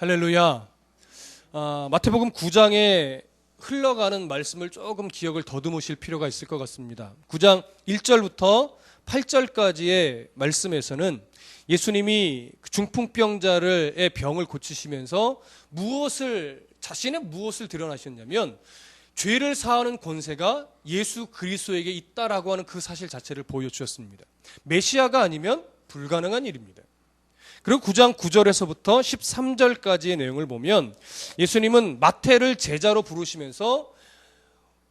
할렐루야. 마태복음 9장에 흘러가는 말씀을 조금 기억을 더듬으실 필요가 있을 것 같습니다. 9장 1절부터 8절까지의 말씀에서는 예수님이 중풍병자의 병을 고치시면서 자신의 무엇을 드러나셨냐면 죄를 사하는 권세가 예수 그리스도에게 있다라고 하는 그 사실 자체를 보여주셨습니다. 메시아가 아니면 불가능한 일입니다. 그리고 9장 9절에서부터 13절까지의 내용을 보면 예수님은 마태를 제자로 부르시면서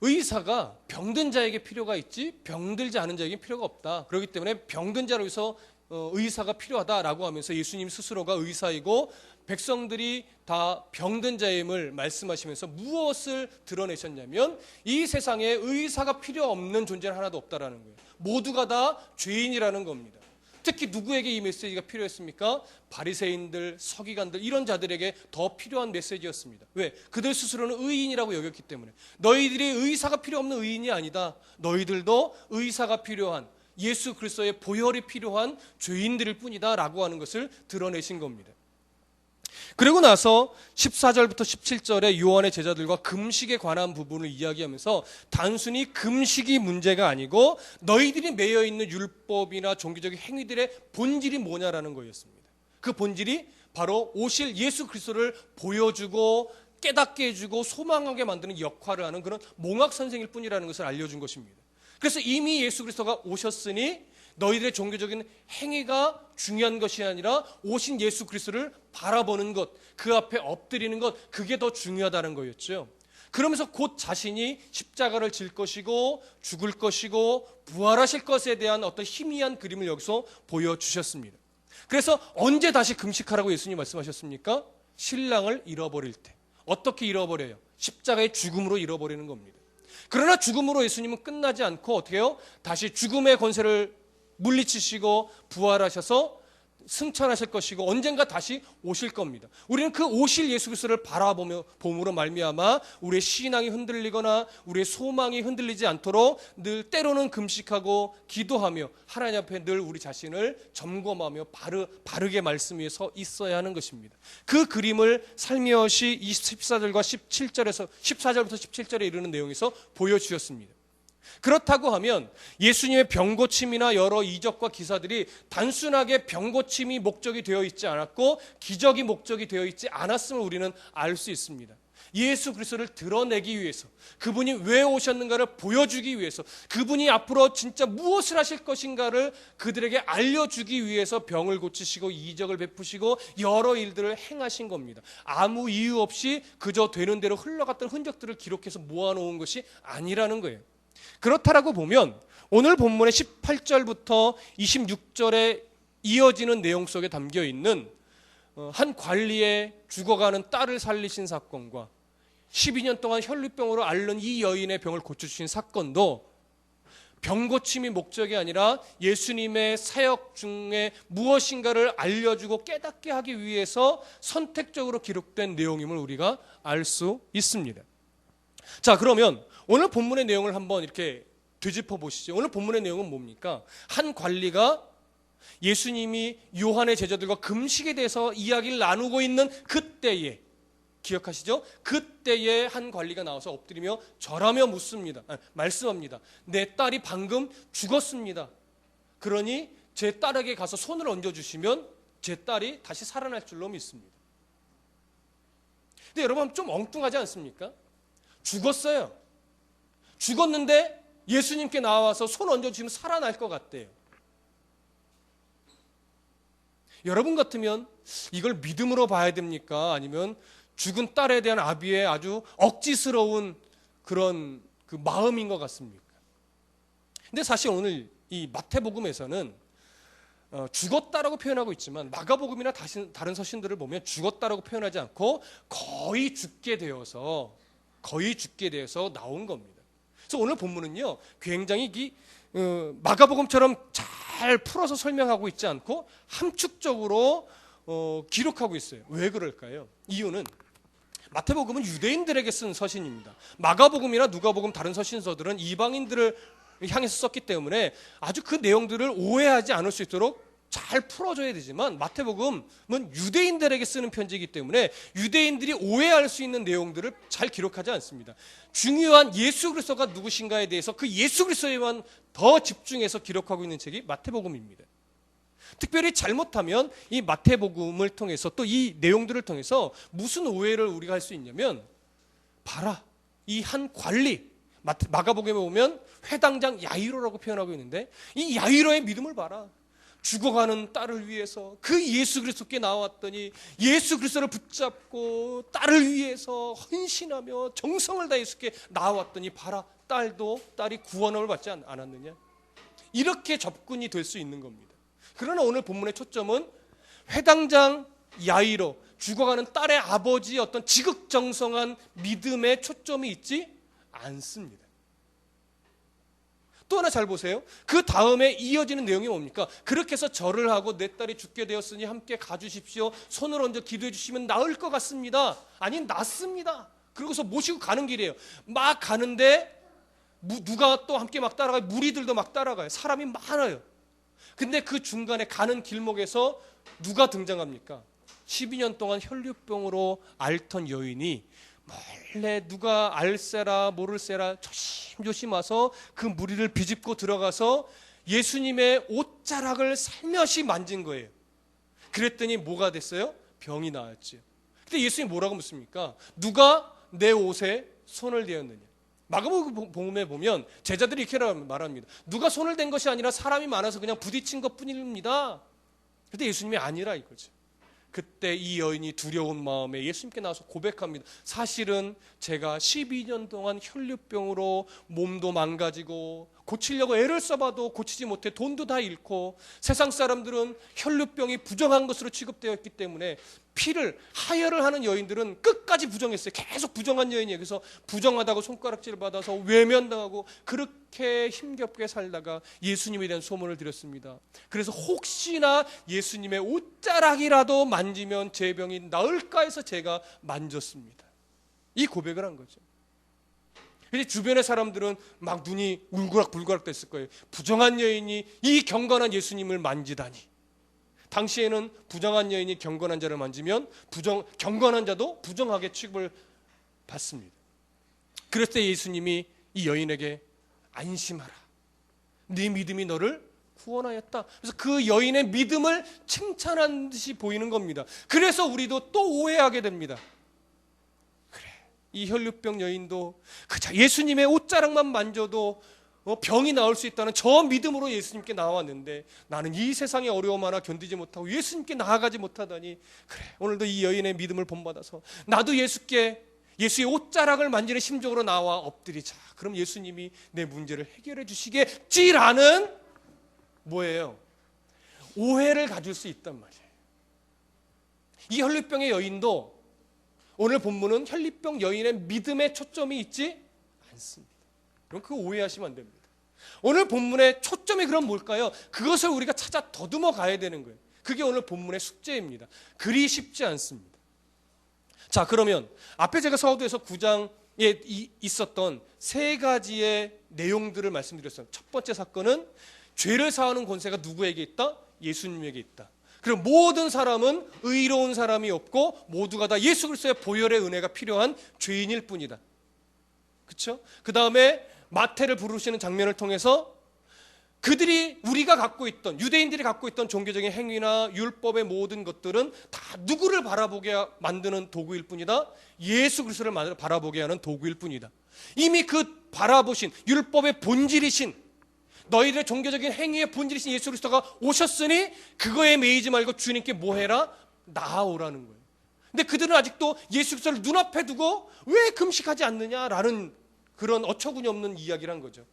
의사가 병든 자에게 필요가 있지 병들지 않은 자에게 필요가 없다. 그렇기 때문에 병든 자로 해서 의사가 필요하다라고 하면서 예수님 스스로가 의사이고 백성들이 다 병든 자임을 말씀하시면서 무엇을 드러내셨냐면 이 세상에 의사가 필요 없는 존재는 하나도 없다라는 거예요. 모두가 다 죄인이라는 겁니다. 특히 누구에게 이 메시지가 필요했습니까? 바리새인들, 서기관들 이런 자들에게 더 필요한 메시지였습니다. 왜? 그들 스스로는 의인이라고 여겼기 때문에. 너희들이 의사가 필요 없는 의인이 아니다. 너희들도 의사가 필요한 예수 그리스도의 보혈이 필요한 죄인들일 뿐이다 라고 하는 것을 드러내신 겁니다. 그리고 나서 14절부터 17절에 요한의 제자들과 금식에 관한 부분을 이야기하면서 단순히 금식이 문제가 아니고 너희들이 매여있는 율법이나 종교적인 행위들의 본질이 뭐냐라는 거였습니다. 그 본질이 바로 오실 예수 그리스도를 보여주고 깨닫게 해주고 소망하게 만드는 역할을 하는 그런 몽학 선생일 뿐이라는 것을 알려준 것입니다. 그래서 이미 예수 그리스도가 오셨으니 너희들의 종교적인 행위가 중요한 것이 아니라 오신 예수 그리스도를 바라보는 것, 그 앞에 엎드리는 것, 그게 더 중요하다는 거였죠. 그러면서 곧 자신이 십자가를 질 것이고 죽을 것이고 부활하실 것에 대한 어떤 희미한 그림을 여기서 보여주셨습니다. 그래서 언제 다시 금식하라고 예수님 말씀하셨습니까? 신랑을 잃어버릴 때. 어떻게 잃어버려요? 십자가의 죽음으로 잃어버리는 겁니다. 그러나 죽음으로 예수님은 끝나지 않고 어떻게 해요? 다시 죽음의 권세를 물리치시고 부활하셔서 승천하실 것이고 언젠가 다시 오실 겁니다. 우리는 그 오실 예수 그리스도를 바라봄으로 말미암아 우리의 신앙이 흔들리거나 우리의 소망이 흔들리지 않도록 늘 때로는 금식하고 기도하며 하나님 앞에 늘 우리 자신을 점검하며 바르게 말씀 위에 서 있어야 하는 것입니다. 그 그림을 살며시 14절과 17절에서 14절부터 17절에 이르는 내용에서 보여주셨습니다. 그렇다고 하면 예수님의 병고침이나 여러 이적과 기사들이 단순하게 병고침이 목적이 되어 있지 않았고 기적이 목적이 되어 있지 않았음을 우리는 알 수 있습니다. 예수 그리스도를 드러내기 위해서, 그분이 왜 오셨는가를 보여주기 위해서, 그분이 앞으로 진짜 무엇을 하실 것인가를 그들에게 알려주기 위해서 병을 고치시고 이적을 베푸시고 여러 일들을 행하신 겁니다. 아무 이유 없이 그저 되는 대로 흘러갔던 흔적들을 기록해서 모아놓은 것이 아니라는 거예요. 그렇다라고 보면 오늘 본문의 18절부터 26절에 이어지는 내용 속에 담겨있는 한 관리의 죽어가는 딸을 살리신 사건과 12년 동안 혈루병으로 앓는 이 여인의 병을 고쳐주신 사건도 병고침이 목적이 아니라 예수님의 사역 중에 무엇인가를 알려주고 깨닫게 하기 위해서 선택적으로 기록된 내용임을 우리가 알 수 있습니다. 자, 그러면 오늘 본문의 내용을 한번 이렇게 되짚어 보시죠. 오늘 본문의 내용은 뭡니까? 한 관리가 예수님이 요한의 제자들과 금식에 대해서 이야기를 나누고 있는 그때에, 기억하시죠? 그때에 한 관리가 나와서 엎드리며 절하며 말씀합니다. 내 딸이 방금 죽었습니다. 그러니 제 딸에게 가서 손을 얹어주시면 제 딸이 다시 살아날 줄로 믿습니다. 근데 여러분 좀 엉뚱하지 않습니까? 죽었어요. 죽었는데 예수님께 나와서 손 얹어주시면 살아날 것 같대요. 여러분 같으면 이걸 믿음으로 봐야 됩니까? 아니면 죽은 딸에 대한 아비의 아주 억지스러운 그런 그 마음인 것 같습니까? 근데 사실 오늘 이 마태복음에서는 죽었다라고 표현하고 있지만 마가복음이나 다른 서신들을 보면 죽었다라고 표현하지 않고 거의 죽게 되어서 나온 겁니다. 그래서 오늘 본문은요 굉장히 마가복음처럼 잘 풀어서 설명하고 있지 않고 함축적으로 기록하고 있어요. 왜 그럴까요? 이유는 마태복음은 유대인들에게 쓴 서신입니다. 마가복음이나 누가복음 다른 서신서들은 이방인들을 향해서 썼기 때문에 아주 그 내용들을 오해하지 않을 수 있도록 잘 풀어줘야 되지만 마태복음은 유대인들에게 쓰는 편지이기 때문에 유대인들이 오해할 수 있는 내용들을 잘 기록하지 않습니다. 중요한 예수 그리스도가 누구신가에 대해서 그 예수 그리스도에만 더 집중해서 기록하고 있는 책이 마태복음입니다. 특별히 잘못하면 이 마태복음을 통해서 또 이 내용들을 통해서 무슨 오해를 우리가 할 수 있냐면, 봐라, 이 한 관리, 마가복음에 보면 회당장 야이로라고 표현하고 있는데 이 야이로의 믿음을 봐라. 죽어가는 딸을 위해서 그 예수 그리스도께 나왔더니 예수 그리스도를 붙잡고 딸을 위해서 헌신하며 정성을 다해 예수께 나왔더니 봐라, 딸이 구원을 받지 않았느냐. 이렇게 접근이 될 수 있는 겁니다. 그러나 오늘 본문의 초점은 회당장 야이로, 죽어가는 딸의 아버지의 어떤 지극정성한 믿음에 초점이 있지 않습니다. 또 하나 잘 보세요. 그 다음에 이어지는 내용이 뭡니까? 그렇게 해서 절을 하고 내 딸이 죽게 되었으니 함께 가주십시오. 손을 얹어 기도해 주시면 나을 것 같습니다. 아니, 낫습니다. 그러고서 모시고 가는 길이에요. 막 가는데 누가 또 함께 막 따라가요? 무리들도 막 따라가요. 사람이 많아요. 근데 그 중간에 가는 길목에서 누가 등장합니까? 12년 동안 혈류병으로 앓던 여인이 몰래 누가 알세라 모를세라 조심조심 와서 그 무리를 비집고 들어가서 예수님의 옷자락을 살며시 만진 거예요. 그랬더니 뭐가 됐어요? 병이 나았죠. 근데 예수님이 뭐라고 묻습니까? 누가 내 옷에 손을 대었느냐? 마가복음에 보면 제자들이 이렇게 말합니다. 누가 손을 댄 것이 아니라 사람이 많아서 그냥 부딪힌 것뿐입니다. 그런데 예수님이 아니라 이거죠. 그때 이 여인이 두려운 마음에 예수님께 나와서 고백합니다. 사실은 제가 12년 동안 혈류병으로 몸도 망가지고 고치려고 애를 써봐도 고치지 못해 돈도 다 잃고 세상 사람들은 혈류병이 부정한 것으로 취급되어 있기 때문에 하혈을 하는 여인들은 끝까지 부정했어요. 계속 부정한 여인이에요. 그래서 부정하다고 손가락질 받아서 외면당하고 그렇게 힘겹게 살다가 예수님에 대한 소문을 드렸습니다. 그래서 혹시나 예수님의 옷자락이라도 만지면 제 병이 나을까 해서 제가 만졌습니다. 이 고백을 한 거죠. 근데 주변의 사람들은 막 눈이 울그락불그락 됐을 거예요. 부정한 여인이 이 경건한 예수님을 만지다니. 당시에는 부정한 여인이 경건한 자를 만지면 경건한 자도 부정하게 취급을 받습니다. 그랬을 때 예수님이 이 여인에게 안심하라. 네 믿음이 너를 구원하였다. 그래서 그 여인의 믿음을 칭찬한 듯이 보이는 겁니다. 그래서 우리도 또 오해하게 됩니다. 이 혈류병 여인도 그저 예수님의 옷자락만 만져도 병이 나을 수 있다는 저 믿음으로 예수님께 나왔는데 나는 이 세상의 어려움 하나 견디지 못하고 예수님께 나아가지 못하다니, 그래, 오늘도 이 여인의 믿음을 본받아서 나도 예수의 옷자락을 만지는 심정으로 나와 엎드리자. 그럼 예수님이 내 문제를 해결해 주시겠지라는 뭐예요? 오해를 가질 수 있단 말이에요. 이 혈류병의 여인도 오늘 본문은 혈류병 여인의 믿음에 초점이 있지 않습니다. 그럼 그거 오해하시면 안 됩니다. 오늘 본문의 초점이 그럼 뭘까요? 그것을 우리가 찾아 더듬어 가야 되는 거예요. 그게 오늘 본문의 숙제입니다. 그리 쉽지 않습니다. 자, 그러면 앞에 제가 서두에서 9장에 있었던 세 가지의 내용들을 말씀드렸어요. 첫 번째 사건은 죄를 사하는 권세가 누구에게 있다? 예수님에게 있다. 그리고 모든 사람은 의로운 사람이 없고 모두가 다 예수 그리스도의 보혈의 은혜가 필요한 죄인일 뿐이다. 그렇죠? 그 다음에 마태를 부르시는 장면을 통해서 우리가 갖고 있던, 유대인들이 갖고 있던 종교적인 행위나 율법의 모든 것들은 다 누구를 바라보게 만드는 도구일 뿐이다. 예수 그리스도를 바라보게 하는 도구일 뿐이다. 이미 그 바라보신 율법의 본질이신, 너희들의 종교적인 행위의 본질이신 예수 그리스도가 오셨으니 그거에 매이지 말고 주님께 뭐 해라? 나아오라는 거예요. 근데 그들은 아직도 예수 그리스도를 눈앞에 두고 왜 금식하지 않느냐라는 그런 어처구니 없는 이야기를 한 거죠.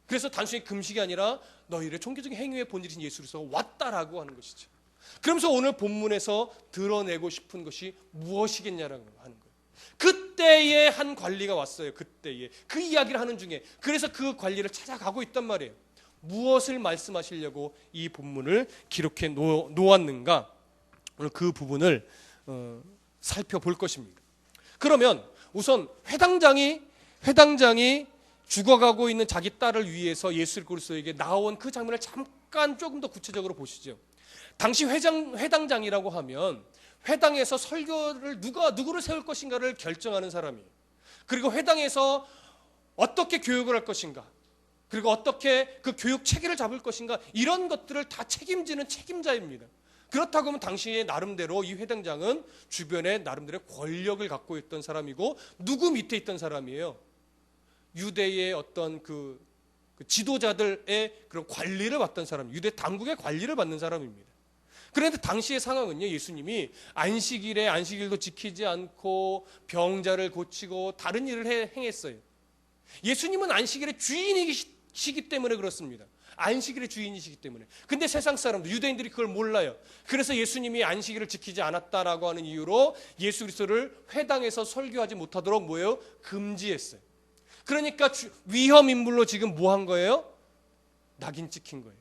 그래서 단순히 금식이 아니라 너희들의 종교적인 행위의 본질이신 예수 그리스도가 왔다라고 하는 것이죠. 그러면서 오늘 본문에서 드러내고 싶은 것이 무엇이겠냐라고 하는 거예요. 그때에 한 관리가 왔어요. 그때에 그 이야기를 하는 중에, 그래서 그 관리를 찾아가고 있단 말이에요. 무엇을 말씀하시려고 이 본문을 기록해 놓았는가? 오늘 그 부분을 살펴볼 것입니다. 그러면 우선 회당장이 죽어가고 있는 자기 딸을 위해서 예수 그리스도에게 나온 그 장면을 잠깐 조금 더 구체적으로 보시죠. 당시 회당장이라고 하면 회당에서 설교를 누구를 세울 것인가를 결정하는 사람이에요. 그리고 회당에서 어떻게 교육을 할 것인가, 그리고 어떻게 그 교육 체계를 잡을 것인가, 이런 것들을 다 책임지는 책임자입니다. 그렇다고 하면 당시에 나름대로 이 회당장은 주변에 나름대로의 권력을 갖고 있던 사람이고 누구 밑에 있던 사람이에요. 유대의 어떤 그 지도자들의 그런 관리를 받던 사람, 유대 당국의 관리를 받는 사람입니다. 그런데 당시의 상황은요, 예수님이 안식일에 안식일도 지키지 않고 병자를 고치고 다른 일을 행했어요. 예수님은 안식일의 주인이시기 때문에 그렇습니다. 안식일의 주인이시기 때문에. 근데 세상 사람들, 유대인들이 그걸 몰라요. 그래서 예수님이 안식일을 지키지 않았다라고 하는 이유로 예수 그리스도를 회당에서 설교하지 못하도록 뭐예요? 금지했어요. 그러니까 위험 인물로 지금 뭐 한 거예요? 낙인 찍힌 거예요.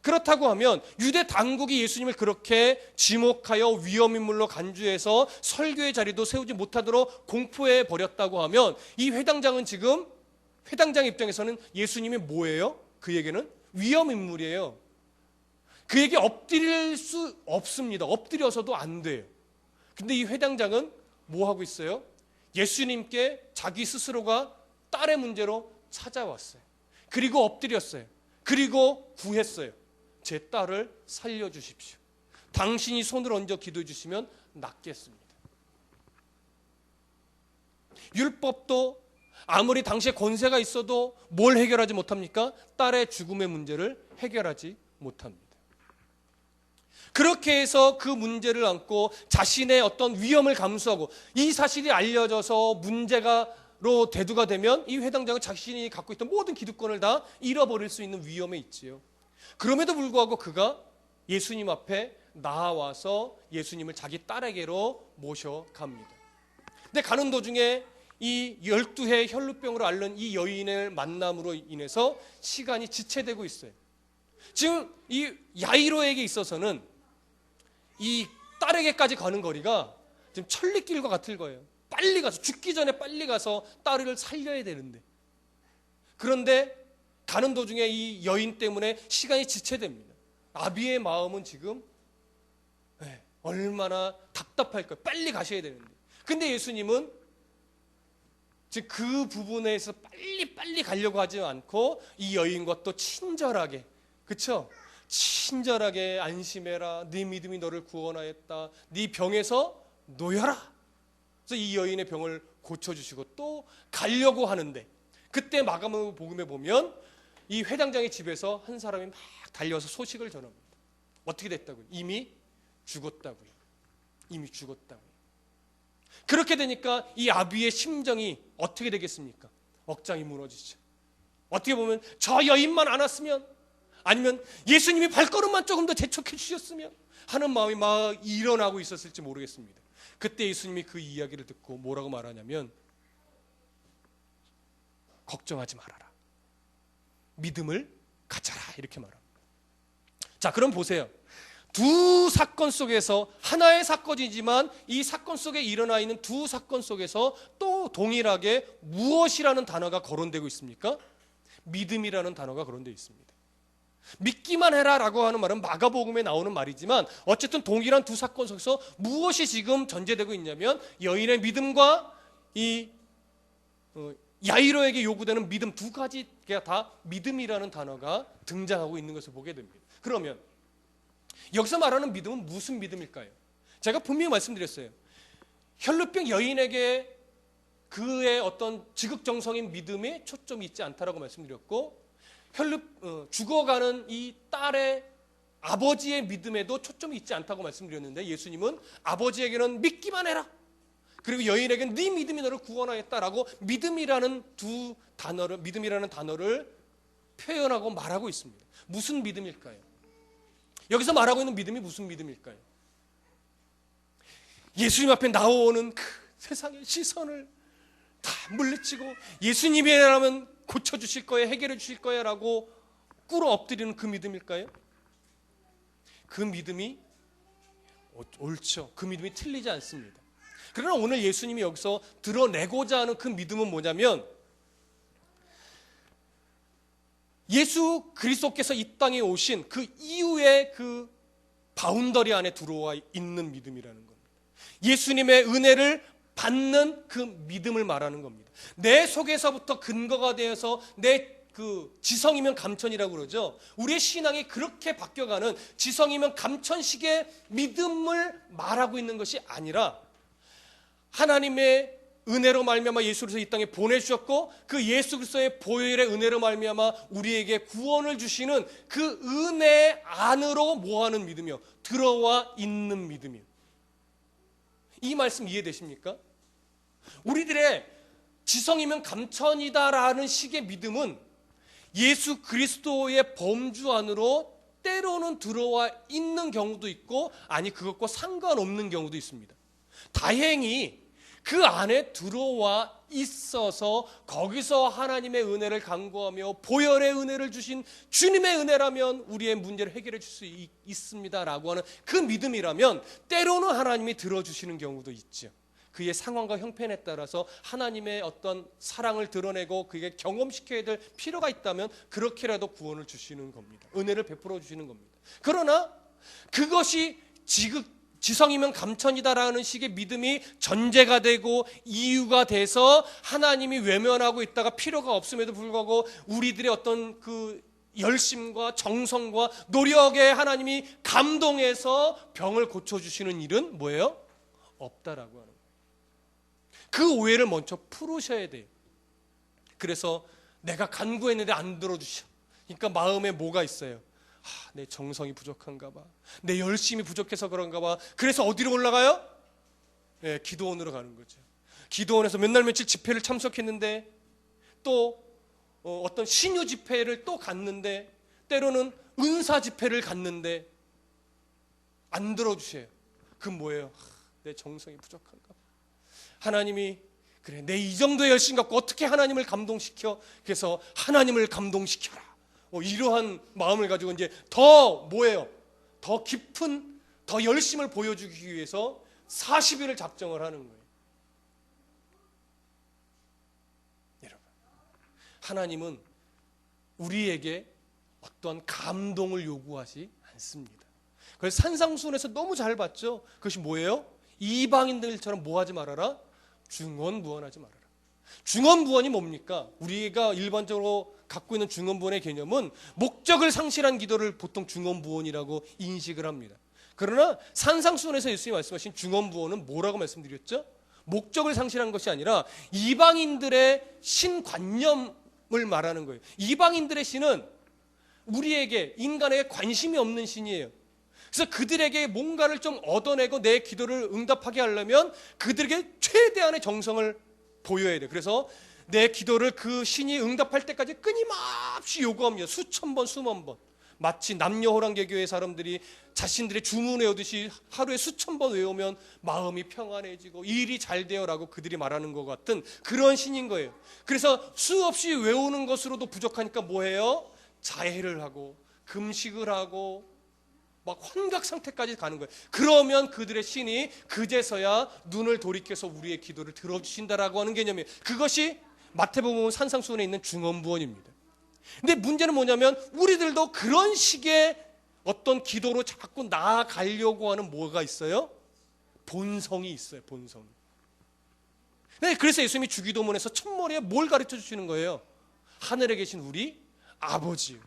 그렇다고 하면 유대 당국이 예수님을 그렇게 지목하여 위험 인물로 간주해서 설교의 자리도 세우지 못하도록 공포해 버렸다고 하면 이 회당장은 지금 회당장 입장에서는 예수님이 뭐예요? 그에게는 위험 인물이에요. 그에게 엎드릴 수 없습니다. 엎드려서도 안 돼요. 근데 이 회당장은 뭐 하고 있어요? 예수님께 자기 스스로가 딸의 문제로 찾아왔어요. 그리고 엎드렸어요. 그리고 구했어요. 제 딸을 살려주십시오. 당신이 손을 얹어 기도해 주시면 낫겠습니다. 율법도 아무리 당시에 권세가 있어도 뭘 해결하지 못합니까? 딸의 죽음의 문제를 해결하지 못합니다. 그렇게 해서 그 문제를 안고 자신의 어떤 위험을 감수하고 이 사실이 알려져서 문제가로 대두가 되면 이 회당장은 자신이 갖고 있던 모든 기득권을 다 잃어버릴 수 있는 위험에 있지요. 그럼에도 불구하고 그가 예수님 앞에 나와서 예수님을 자기 딸에게로 모셔갑니다. 근데 가는 도중에 이 12해 혈루병으로 앓는 이 여인을 만남으로 인해서 시간이 지체되고 있어요. 지금 이 야이로에게 있어서는 이 딸에게까지 가는 거리가 지금 천리길과 같을 거예요. 빨리 가서, 죽기 전에 빨리 가서 딸을 살려야 되는데, 그런데 가는 도중에 이 여인 때문에 시간이 지체됩니다. 아비의 마음은 지금 얼마나 답답할까요? 빨리 가셔야 되는데. 근데 예수님은 즉 그 부분에서 빨리 가려고 하지 않고 이 여인과 또 친절하게, 그렇죠? 친절하게 안심해라. 네 믿음이 너를 구원하였다. 네 병에서 놓여라. 그래서 이 여인의 병을 고쳐주시고 또 가려고 하는데, 그때 마가복음에 보면 이 회당장의 집에서 한 사람이 막 달려와서 소식을 전합니다. 어떻게 됐다고요? 이미 죽었다고요. 이미 죽었다고요. 그렇게 되니까 이 아비의 심정이 어떻게 되겠습니까? 억장이 무너지죠. 어떻게 보면 저 여인만 안 왔으면, 아니면 예수님이 발걸음만 조금 더 재촉해 주셨으면 하는 마음이 막 일어나고 있었을지 모르겠습니다. 그때 예수님이 그 이야기를 듣고 뭐라고 말하냐면, 걱정하지 말아라. 믿음을 가져라. 이렇게 말합니다. 자, 그럼 보세요. 두 사건 속에서 하나의 사건이지만 이 사건 속에 일어나 있는 두 사건 속에서 또 동일하게 무엇이라는 단어가 거론되고 있습니까? 믿음이라는 단어가 거론되어 있습니다. 믿기만 해라라고 하는 말은 마가복음에 나오는 말이지만 어쨌든 동일한 두 사건 속에서 무엇이 지금 전제되고 있냐면 여인의 믿음과 이 야이로에게 요구되는 믿음, 두 가지가 다 믿음이라는 단어가 등장하고 있는 것을 보게 됩니다. 그러면 여기서 말하는 믿음은 무슨 믿음일까요? 제가 분명히 말씀드렸어요. 혈루병 여인에게 그의 어떤 지극정성인 믿음에 초점이 있지 않다라고 말씀드렸고, 죽어가는 이 딸의 아버지의 믿음에도 초점이 있지 않다고 말씀드렸는데, 예수님은 아버지에게는 믿기만 해라, 그리고 여인에게는 네 믿음이 너를 구원하였다라고 믿음이라는 단어를 표현하고 말하고 있습니다. 무슨 믿음일까요? 여기서 말하고 있는 믿음이 무슨 믿음일까요? 예수님 앞에 나오는 그 세상의 시선을 다 물리치고 예수님이라면 고쳐주실 거예요, 해결해 주실 거예요 라고 꿇어 엎드리는 그 믿음일까요? 그 믿음이 옳죠. 그 믿음이 틀리지 않습니다. 그러나 오늘 예수님이 여기서 드러내고자 하는 그 믿음은 뭐냐면, 예수 그리스도께서 이 땅에 오신 그 이후의 그 바운더리 안에 들어와 있는 믿음이라는 겁니다. 예수님의 은혜를 받는 그 믿음을 말하는 겁니다. 내 속에서부터 근거가 되어서 내 그 지성이면 감천이라고 그러죠. 우리의 신앙이 그렇게 바뀌어가는 지성이면 감천식의 믿음을 말하고 있는 것이 아니라 하나님의 은혜로 말미암아 예수 그리스도 이 땅에 보내주셨고 그 예수 그리스도의 보혈의 은혜로 말미암아 우리에게 구원을 주시는 그 은혜 안으로 뭐하는 믿음이요? 들어와 있는 믿음이요. 이 말씀 이해되십니까? 우리들의 지성이면 감천이다라는 식의 믿음은 예수 그리스도의 범주 안으로 때로는 들어와 있는 경우도 있고 아니 그것과 상관없는 경우도 있습니다. 다행히 그 안에 들어와 있어서 거기서 하나님의 은혜를 간구하며 보혈의 은혜를 주신 주님의 은혜라면 우리의 문제를 해결해 줄 수 있습니다라고 하는 그 믿음이라면 때로는 하나님이 들어주시는 경우도 있죠. 그의 상황과 형편에 따라서 하나님의 어떤 사랑을 드러내고 그게 경험시켜야 될 필요가 있다면 그렇게라도 구원을 주시는 겁니다. 은혜를 베풀어 주시는 겁니다. 그러나 그것이 지성이면 감천이다라는 식의 믿음이 전제가 되고 이유가 돼서 하나님이 외면하고 있다가 필요가 없음에도 불구하고 우리들의 어떤 그 열심과 정성과 노력에 하나님이 감동해서 병을 고쳐주시는 일은 뭐예요? 없다라고 하는 거예요. 그 오해를 먼저 풀으셔야 돼요. 그래서 내가 간구했는데 안 들어주셔. 그러니까 마음에 뭐가 있어요? 내 정성이 부족한가 봐. 내 열심이 부족해서 그런가 봐. 그래서 어디로 올라가요? 네, 기도원으로 가는 거죠. 기도원에서 몇 날 며칠 집회를 참석했는데 또 어떤 신유 집회를 또 갔는데 때로는 은사 집회를 갔는데 안 들어주세요. 그건 뭐예요? 내 정성이 부족한가 봐. 하나님이 그래 내 이 정도의 열심 갖고 어떻게 하나님을 감동시켜? 그래서 하나님을 감동시켜라. 이러한 마음을 가지고 이제 더 뭐예요? 더 깊은 더 열심을 보여주기 위해서 40일을 작정을 하는 거예요. 여러분, 하나님은 우리에게 어떠한 감동을 요구하지 않습니다. 그래서 산상수훈에서 너무 잘 봤죠. 그것이 뭐예요? 이방인들처럼 뭐하지 말아라? 중언부언하지 말아라. 중언부언이 뭡니까? 우리가 일반적으로 갖고 있는 중언부언의 개념은 목적을 상실한 기도를 보통 중언부언이라고 인식을 합니다. 그러나 산상수훈에서 예수님이 말씀하신 중언부언은 뭐라고 말씀드렸죠? 목적을 상실한 것이 아니라 이방인들의 신관념을 말하는 거예요. 이방인들의 신은 우리에게 인간에게 관심이 없는 신이에요. 그래서 그들에게 뭔가를 좀 얻어내고 내 기도를 응답하게 하려면 그들에게 최대한의 정성을 보여야 돼요. 그래서 내 기도를 그 신이 응답할 때까지 끊임없이 요구합니다. 수천 번, 수만 번. 마치 남녀호랑개교의 사람들이 자신들의 주문 외우듯이 하루에 수천 번 외우면 마음이 평안해지고 일이 잘 되어라고 그들이 말하는 것 같은 그런 신인 거예요. 그래서 수없이 외우는 것으로도 부족하니까 뭐해요? 자해를 하고 금식을 하고 막 환각 상태까지 가는 거예요. 그러면 그들의 신이 그제서야 눈을 돌이켜서 우리의 기도를 들어주신다라고 하는 개념이에요. 그것이 마태복음 산상수훈에 있는 중언부언입니다. 근데 문제는 뭐냐면 우리들도 그런 식의 어떤 기도로 자꾸 나아가려고 하는 뭐가 있어요? 본성이 있어요. 본성. 그래서 예수님이 주기도문에서 첫머리에 뭘 가르쳐 주시는 거예요? 하늘에 계신 우리 아버지.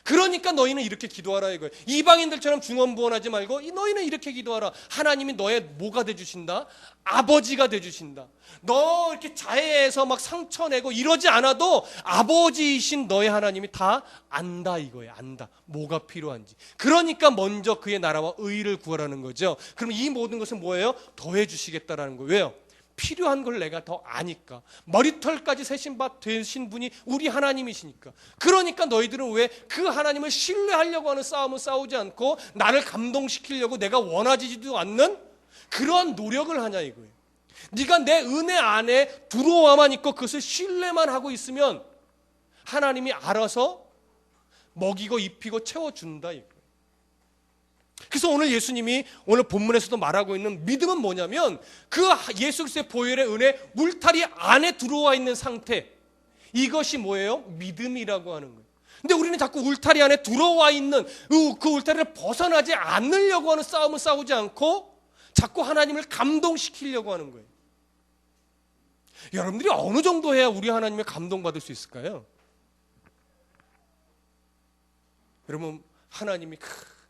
그러니까 너희는 이렇게 기도하라 이거예요. 이방인들처럼 중언부언하지 말고 너희는 이렇게 기도하라. 하나님이 너의 뭐가 돼주신다? 아버지가 돼주신다. 너 이렇게 자해해서 막 상처내고 이러지 않아도 아버지이신 너의 하나님이 다 안다 이거예요. 안다. 뭐가 필요한지. 그러니까 먼저 그의 나라와 의를 구하라는 거죠. 그럼 이 모든 것은 뭐예요? 더해 주시겠다라는 거예요. 왜요? 필요한 걸 내가 더 아니까. 머리털까지 세신 바 되신 분이 우리 하나님이시니까. 그러니까 너희들은 왜 그 하나님을 신뢰하려고 하는 싸움은 싸우지 않고 나를 감동시키려고 내가 원하지도 않는 그런 노력을 하냐 이거예요. 네가 내 은혜 안에 들어와만 있고 그것을 신뢰만 하고 있으면 하나님이 알아서 먹이고 입히고 채워준다 이거예요. 그래서 오늘 예수님이 오늘 본문에서도 말하고 있는 믿음은 뭐냐면 그 예수 그리스도의 보혈의 은혜 울타리 안에 들어와 있는 상태, 이것이 뭐예요? 믿음이라고 하는 거예요. 근데 우리는 자꾸 울타리 안에 들어와 있는 그 울타리를 벗어나지 않으려고 하는 싸움을 싸우지 않고 자꾸 하나님을 감동시키려고 하는 거예요. 여러분들이 어느 정도 해야 우리 하나님을 감동받을 수 있을까요? 여러분, 하나님이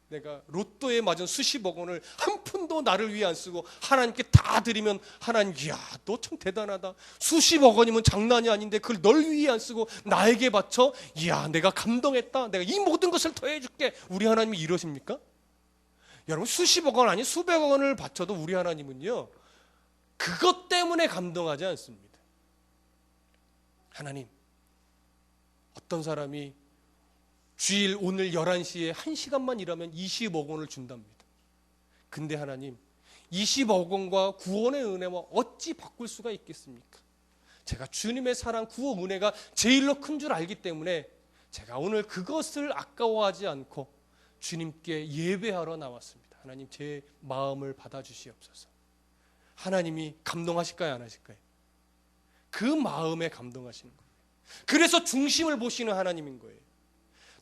내가 로또에 맞은 수십억 원을 한 푼도 나를 위해 안 쓰고 하나님께 다 드리면 하나님, 이야, 너 참 대단하다. 수십억 원이면 장난이 아닌데 그걸 널 위해 안 쓰고 나에게 바쳐, 이야, 내가 감동했다. 내가 이 모든 것을 더해줄게. 우리 하나님이 이러십니까? 여러분, 수십억 원 아니 수백억 원을 바쳐도 우리 하나님은요, 그것 때문에 감동하지 않습니다. 하나님, 어떤 사람이 주일 오늘 11시에 1시간만 일하면 20억 원을 준답니다. 근데 하나님, 20억 원과 구원의 은혜와 어찌 바꿀 수가 있겠습니까? 제가 주님의 사랑, 구원, 은혜가 제일로 큰 줄 알기 때문에 제가 오늘 그것을 아까워하지 않고 주님께 예배하러 나왔습니다. 하나님, 제 마음을 받아주시옵소서. 하나님이 감동하실까요, 안 하실까요? 그 마음에 감동하시는 거예요. 그래서 중심을 보시는 하나님인 거예요.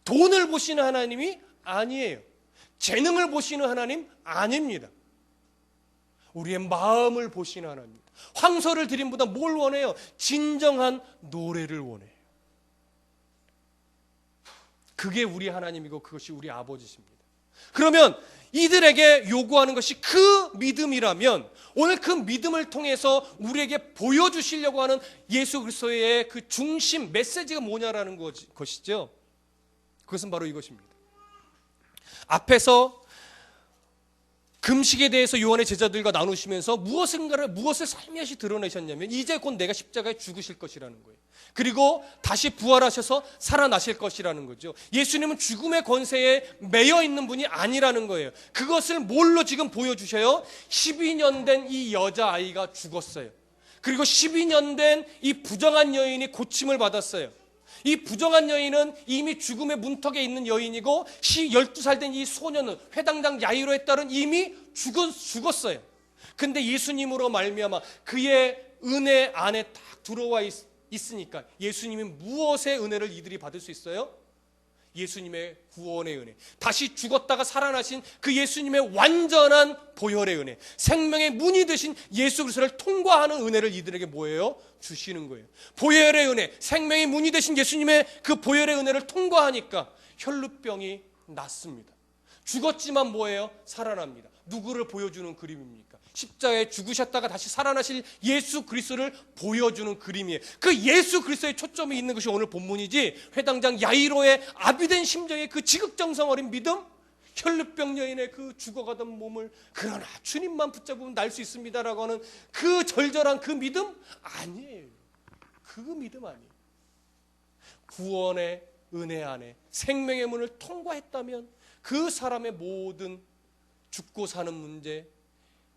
돈을 보시는 하나님이 아니에요. 재능을 보시는 하나님 아닙니다. 우리의 마음을 보시는 하나님입니다. 황소를 드림보다 뭘 원해요? 진정한 노래를 원해요. 그게 우리 하나님이고 그것이 우리 아버지십니다. 그러면 이들에게 요구하는 것이 그 믿음이라면 오늘 그 믿음을 통해서 우리에게 보여주시려고 하는 예수 그리스도의 그 중심 메시지가 뭐냐라는 것이죠. 그것은 바로 이것입니다. 앞에서 금식에 대해서 요한의 제자들과 나누시면서 무엇을 살며시 드러내셨냐면 이제 곧 내가 십자가에 죽으실 것이라는 거예요. 그리고 다시 부활하셔서 살아나실 것이라는 거죠. 예수님은 죽음의 권세에 매여 있는 분이 아니라는 거예요. 그것을 뭘로 지금 보여주셔요? 12년 된 이 여자아이가 죽었어요. 그리고 12년 된 이 부정한 여인이 고침을 받았어요. 이 부정한 여인은 이미 죽음의 문턱에 있는 여인이고 12살 된 이 소년은 회당장 야이로에 따른 이미 죽었어요. 근데 예수님으로 말미암아 그의 은혜 안에 딱 들어와 있으니까 예수님이 무엇의 은혜를 이들이 받을 수 있어요? 예수님의 구원의 은혜, 다시 죽었다가 살아나신 그 예수님의 완전한 보혈의 은혜, 생명의 문이 되신 예수 그리스도를 통과하는 은혜를 이들에게 뭐예요? 주시는 거예요. 보혈의 은혜, 생명의 문이 되신 예수님의 그 보혈의 은혜를 통과하니까 혈루병이 낫습니다. 죽었지만 뭐예요? 살아납니다. 누구를 보여주는 그림입니까? 십자가에 죽으셨다가 다시 살아나실 예수 그리스도를 보여주는 그림이에요. 그 예수 그리스도의 초점이 있는 것이 오늘 본문이지, 회당장 야이로의 아비된 심정의 그 지극정성 어린 믿음, 혈루병 여인의 그 죽어가던 몸을 그러나 주님만 붙잡으면 날 수 있습니다라고 하는 그 절절한 그 믿음 아니에요. 그 믿음 아니에요. 구원의 은혜 안에 생명의 문을 통과했다면 그 사람의 모든 죽고 사는 문제,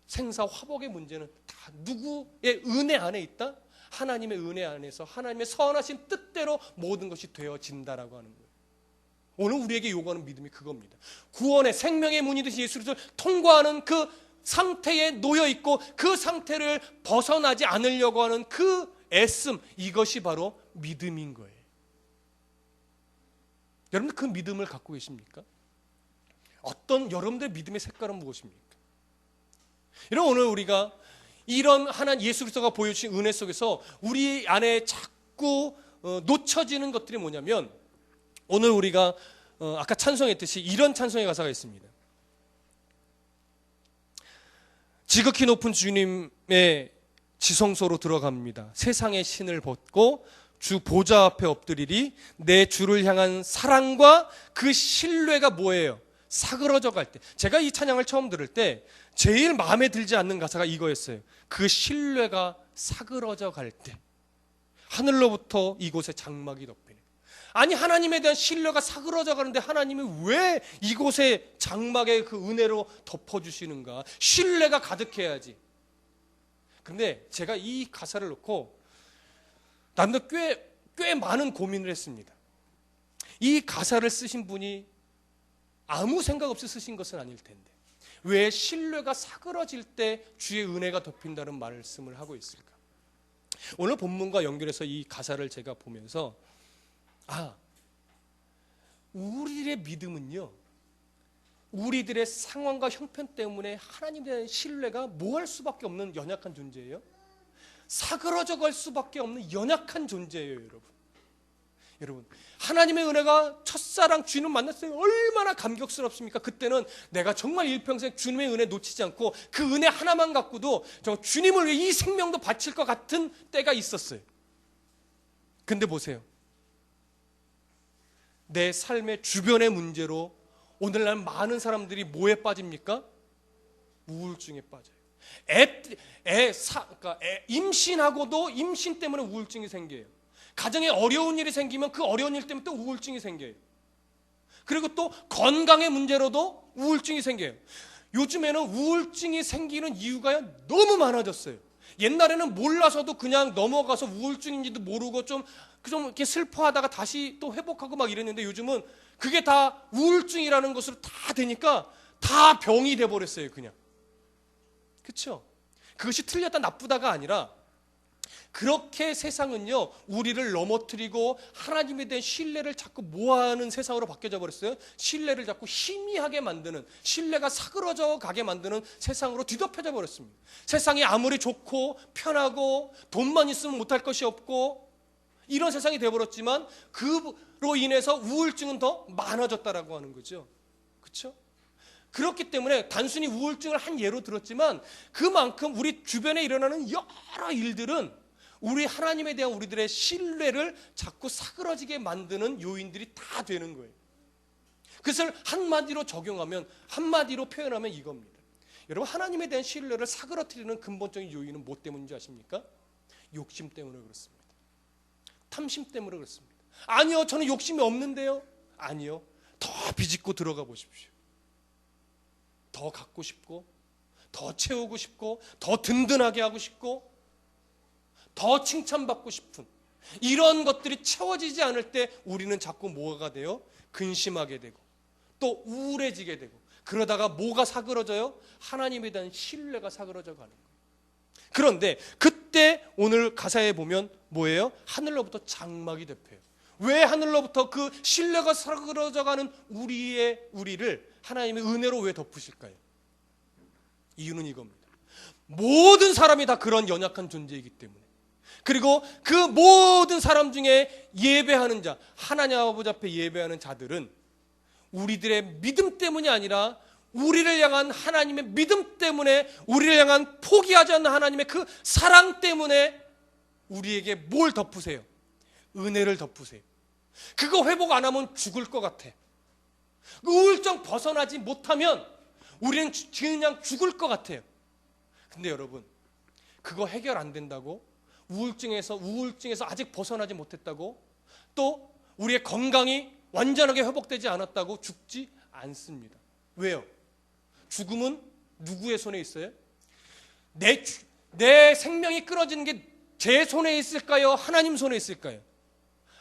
생사 화복의 문제는 다 누구의 은혜 안에 있다? 하나님의 은혜 안에서 하나님의 선하신 뜻대로 모든 것이 되어진다라고 하는 거예요. 오늘 우리에게 요구하는 믿음이 그겁니다. 구원의 생명의 문이 되신 예수 그리스도를 통과하는 그 상태에 놓여 있고 그 상태를 벗어나지 않으려고 하는 그 애씀, 이것이 바로 믿음인 거예요. 여러분들 그 믿음을 갖고 계십니까? 어떤 여러분들의 믿음의 색깔은 무엇입니까? 여러분, 오늘 우리가 이런 하나님 예수 그리스도가 보여주신 은혜 속에서 우리 안에 자꾸 놓쳐지는 것들이 뭐냐면, 오늘 우리가 아까 찬송했듯이 이런 찬송의 가사가 있습니다. 지극히 높은 주님의 지성소로 들어갑니다. 세상의 신을 벗고 주 보좌 앞에 엎드리리. 내 주를 향한 사랑과 그 신뢰가 뭐예요? 사그러져 갈 때. 제가 이 찬양을 처음 들을 때 제일 마음에 들지 않는 가사가 이거였어요. 그 신뢰가 사그러져 갈 때 하늘로부터 이곳에 장막이 덮이네. 아니, 하나님에 대한 신뢰가 사그러져 가는데 하나님이 왜 이곳에 장막의 그 은혜로 덮어주시는가? 신뢰가 가득해야지. 근데 제가 이 가사를 놓고 나름대로 꽤 많은 고민을 했습니다. 이 가사를 쓰신 분이 아무 생각 없이 쓰신 것은 아닐 텐데 왜 신뢰가 사그러질 때 주의 은혜가 덮인다는 말씀을 하고 있을까? 오늘 본문과 연결해서 이 가사를 제가 보면서 우리의 믿음은요, 우리들의 상황과 형편 때문에 하나님에 대한 신뢰가 뭐할 수밖에 없는 연약한 존재예요. 사그러져 갈 수밖에 없는 연약한 존재예요, 여러분. 여러분, 하나님의 은혜가 첫사랑 주님을 만났을 때 얼마나 감격스럽습니까? 그때는 내가 정말 일평생 주님의 은혜 놓치지 않고 그 은혜 하나만 갖고도 정말 주님을 위해 이 생명도 바칠 것 같은 때가 있었어요. 근데 보세요. 내 삶의 주변의 문제로 오늘날 많은 사람들이 뭐에 빠집니까? 우울증에 빠져요. 그러니까 임신하고도 임신 때문에 우울증이 생겨요. 가정에 어려운 일이 생기면 그 어려운 일 때문에 또 우울증이 생겨요. 그리고 또 건강의 문제로도 우울증이 생겨요. 요즘에는 우울증이 생기는 이유가 너무 많아졌어요. 옛날에는 몰라서도 그냥 넘어가서 우울증인지도 모르고 좀 이렇게 슬퍼하다가 다시 또 회복하고 막 이랬는데, 요즘은 그게 다 우울증이라는 것으로 다 되니까 다 병이 돼버렸어요, 그냥. 그렇죠? 그것이 틀렸다 나쁘다가 아니라, 그렇게 세상은요, 우리를 넘어뜨리고 하나님에 대한 신뢰를 자꾸 모아하는 세상으로 바뀌어져 버렸어요. 신뢰를 자꾸 희미하게 만드는, 신뢰가 사그러져 가게 만드는 세상으로 뒤덮여져 버렸습니다. 세상이 아무리 좋고 편하고 돈만 있으면 못할 것이 없고 이런 세상이 되어버렸지만, 그로 인해서 우울증은 더 많아졌다라고 하는 거죠. 그렇죠? 그렇기 때문에 단순히 우울증을 한 예로 들었지만, 그만큼 우리 주변에 일어나는 여러 일들은 우리 하나님에 대한 우리들의 신뢰를 자꾸 사그러지게 만드는 요인들이 다 되는 거예요. 그것을 한마디로 적용하면, 한마디로 표현하면 이겁니다. 여러분, 하나님에 대한 신뢰를 사그러뜨리는 근본적인 요인은 뭐 때문인지 아십니까? 욕심 때문에 그렇습니다. 탐심 때문에 그렇습니다. 아니요, 저는 욕심이 없는데요. 아니요, 더 비집고 들어가 보십시오. 더 갖고 싶고, 더 채우고 싶고, 더 든든하게 하고 싶고, 더 칭찬받고 싶은 이런 것들이 채워지지 않을 때 우리는 자꾸 뭐가 돼요? 근심하게 되고 또 우울해지게 되고, 그러다가 뭐가 사그러져요? 하나님에 대한 신뢰가 사그러져 가는 거예요. 그런데 그때 오늘 가사에 보면 뭐예요? 하늘로부터 장막이 덮여요. 왜 하늘로부터 그 신뢰가 사그러져 가는 우리를 하나님의 은혜로 왜 덮으실까요? 이유는 이겁니다. 모든 사람이 다 그런 연약한 존재이기 때문에. 그리고 그 모든 사람 중에 예배하는 자, 하나님 아버지 앞에 예배하는 자들은 우리들의 믿음 때문이 아니라 우리를 향한 하나님의 믿음 때문에, 우리를 향한 포기하지 않는 하나님의 그 사랑 때문에 우리에게 뭘 덮으세요? 은혜를 덮으세요. 그거 회복 안 하면 죽을 것 같아. 우울증 벗어나지 못하면 우리는 그냥 죽을 것 같아요. 근데 여러분, 그거 해결 안 된다고, 우울증에서 아직 벗어나지 못했다고, 또 우리의 건강이 완전하게 회복되지 않았다고 죽지 않습니다. 왜요? 죽음은 누구의 손에 있어요? 내 생명이 끊어지는 게 제 손에 있을까요? 하나님 손에 있을까요?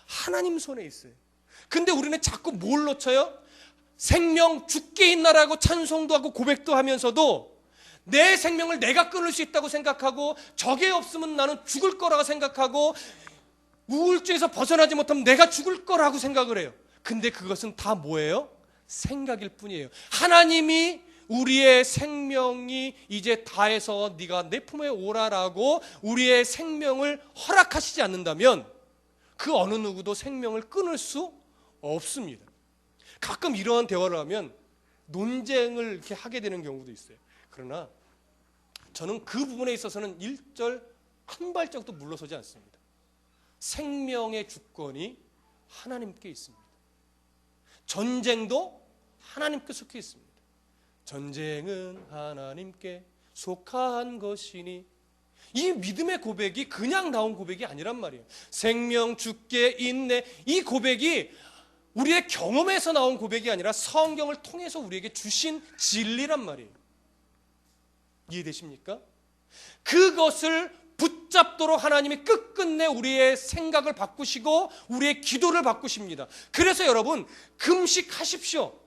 하나님 손에 있어요. 근데 우리는 자꾸 뭘 놓쳐요? 생명 죽게 있나라고 찬송도 하고 고백도 하면서도 내 생명을 내가 끊을 수 있다고 생각하고, 저게 없으면 나는 죽을 거라고 생각하고, 우울증에서 벗어나지 못하면 내가 죽을 거라고 생각을 해요. 근데 그것은 다 뭐예요? 생각일 뿐이에요. 하나님이 우리의 생명이 이제 다해서 네가 내 품에 오라라고 우리의 생명을 허락하시지 않는다면 그 어느 누구도 생명을 끊을 수 없습니다. 가끔 이러한 대화를 하면 논쟁을 이렇게 하게 되는 경우도 있어요. 그러나 저는 그 부분에 있어서는 일절 한 발짝도 물러서지 않습니다. 생명의 주권이 하나님께 있습니다. 전쟁도 하나님께 속해 있습니다. 전쟁은 하나님께 속한 것이니, 이 믿음의 고백이 그냥 나온 고백이 아니란 말이에요. 생명 주께 있네, 이 고백이 우리의 경험에서 나온 고백이 아니라 성경을 통해서 우리에게 주신 진리란 말이에요. 이해되십니까? 그것을 붙잡도록 하나님이 끝끝내 우리의 생각을 바꾸시고 우리의 기도를 바꾸십니다. 그래서 여러분, 금식하십시오.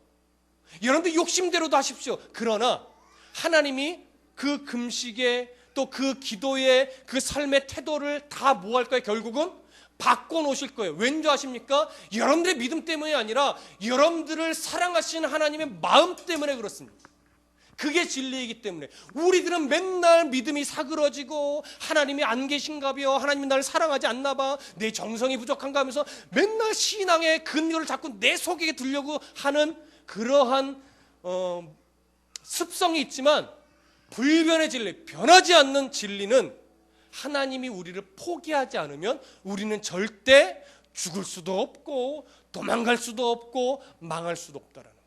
여러분들 욕심대로도 하십시오. 그러나 하나님이 그 금식에 또 그 기도에 그 삶의 태도를 다 뭐 할 거예요? 결국은 바꿔놓으실 거예요. 왠지 아십니까? 여러분들의 믿음 때문이 아니라 여러분들을 사랑하시는 하나님의 마음 때문에 그렇습니다. 그게 진리이기 때문에 우리들은 맨날 믿음이 사그러지고 하나님이 안 계신가벼, 하나님이 나를 사랑하지 않나 봐, 내 정성이 부족한가 하면서 맨날 신앙의 근거를 자꾸 내 속에 두려고 하는 그러한 습성이 있지만, 불변의 진리, 변하지 않는 진리는 하나님이 우리를 포기하지 않으면 우리는 절대 죽을 수도 없고 도망갈 수도 없고 망할 수도 없다라는 거예요.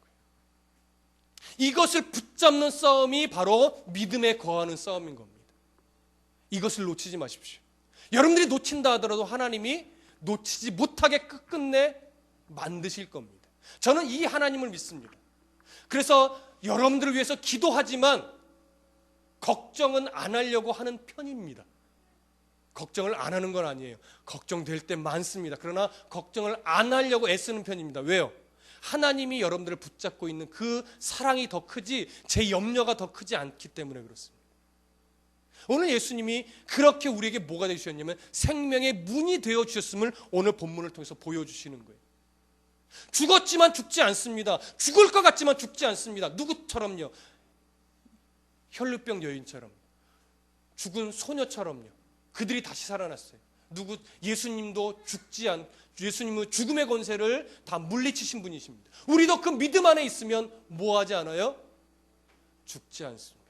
이것을 붙잡는 싸움이 바로 믿음에 거하는 싸움인 겁니다. 이것을 놓치지 마십시오. 여러분들이 놓친다 하더라도 하나님이 놓치지 못하게 끝끝내 만드실 겁니다. 저는 이 하나님을 믿습니다. 그래서 여러분들을 위해서 기도하지만 걱정은 안 하려고 하는 편입니다. 걱정을 안 하는 건 아니에요. 걱정될 때 많습니다. 그러나 걱정을 안 하려고 애쓰는 편입니다. 왜요? 하나님이 여러분들을 붙잡고 있는 그 사랑이 더 크지 제 염려가 더 크지 않기 때문에 그렇습니다. 오늘 예수님이 그렇게 우리에게 뭐가 되주셨냐면 생명의 문이 되어 주셨음을 오늘 본문을 통해서 보여주시는 거예요. 죽었지만 죽지 않습니다. 죽을 것 같지만 죽지 않습니다. 누구처럼요? 혈루병 여인처럼, 죽은 소녀처럼요. 그들이 다시 살아났어요. 예수님도 예수님은 죽음의 권세를 다 물리치신 분이십니다. 우리도 그 믿음 안에 있으면 뭐 하지 않아요? 죽지 않습니다.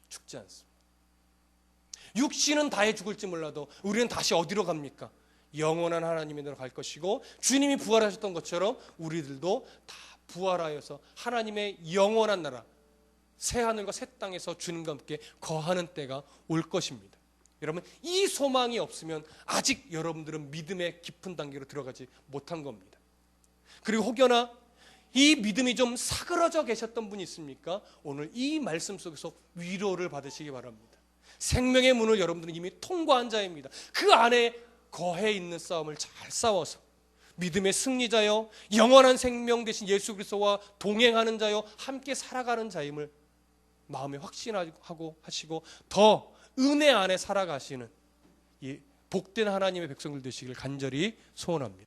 죽지 않습니다. 육신은 다해 죽을지 몰라도 우리는 다시 어디로 갑니까? 영원한 하나님께로 갈 것이고, 주님이 부활하셨던 것처럼 우리들도 다 부활하여서 하나님의 영원한 나라, 새 하늘과 새 땅에서 주님과 함께 거하는 때가 올 것입니다. 여러분, 이 소망이 없으면 아직 여러분들은 믿음의 깊은 단계로 들어가지 못한 겁니다. 그리고 혹여나 이 믿음이 좀 사그러져 계셨던 분이 있습니까? 오늘 이 말씀 속에서 위로를 받으시기 바랍니다. 생명의 문을 여러분들은 이미 통과한 자입니다. 그 안에 거해 있는 싸움을 잘 싸워서 믿음의 승리자요, 영원한 생명 되신 예수 그리스도와 동행하는 자요, 함께 살아가는 자임을 마음에 확신하고 하시고 더 은혜 안에 살아가시는 이 복된 하나님의 백성들 되시길 간절히 소원합니다.